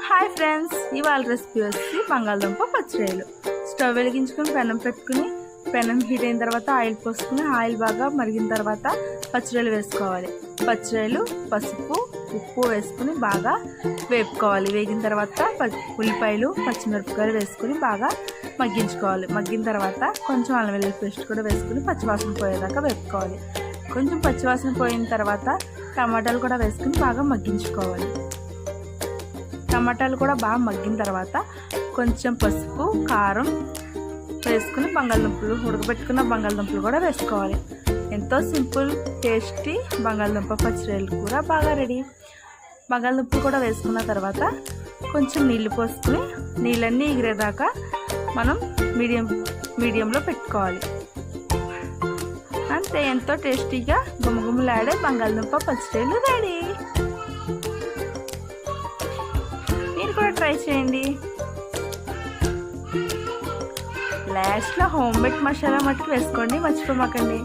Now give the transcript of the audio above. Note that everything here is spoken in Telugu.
హాయ్ ఫ్రెండ్స్, ఇవాళ రెసిపీ వచ్చి బంగాళదుంప పచ్చిరొయ్యలు. స్టవ్ వెలిగించుకొని పెనం పెట్టుకుని పెనం హీట్ అయిన తర్వాత ఆయిల్ పోసుకుని ఆయిల్ బాగా మరిగిన తర్వాత పచ్చిరొయ్యలు వేసుకోవాలి. పచ్చిరొయ్యలు, పసుపు, ఉప్పు వేసుకుని బాగా వేపుకోవాలి. వేగిన తర్వాత ఉల్లిపాయలు, పచ్చిమిరపకాయలు వేసుకుని బాగా మగ్గించుకోవాలి. మగ్గిన తర్వాత కొంచెం అల్లం వెల్లుల్లి పేస్ట్ కూడా వేసుకుని పచ్చివాసన పోయేదాకా వేపుకోవాలి. కొంచెం పచ్చివాసన పోయిన తర్వాత టమాటాలు కూడా వేసుకుని బాగా మగ్గించుకోవాలి. టమాటాలు కూడా బాగా మగ్గిన తర్వాత కొంచెం పసుపు, కారం వేసుకుని బంగాళదుంపలు, ఉడకబెట్టుకున్న బంగాళదుంపలు కూడా వేసుకోవాలి. ఎంతో సింపుల్, టేస్టీ బంగాళదుంప పచ్చిరొయ్యలు కూడా బాగా రెడీ. బంగాళదుంపలు కూడా వేసుకున్న తర్వాత కొంచెం నీళ్లు పోసుకుని నీళ్ళన్నీ ఎగిరేదాకా మనం మీడియంలో పెట్టుకోవాలి. అంతే, ఎంతో టేస్టీగా గుమగుమలాడే బంగాళదుంప పచ్చిరొయ్యలు రెడీ. మీరు కూడా ట్రై చేయండి. లాస్ట్లో హోమ్ మేడ్ మసాలా మట్టుకు వేసుకోండి, మర్చిపోమాకండి.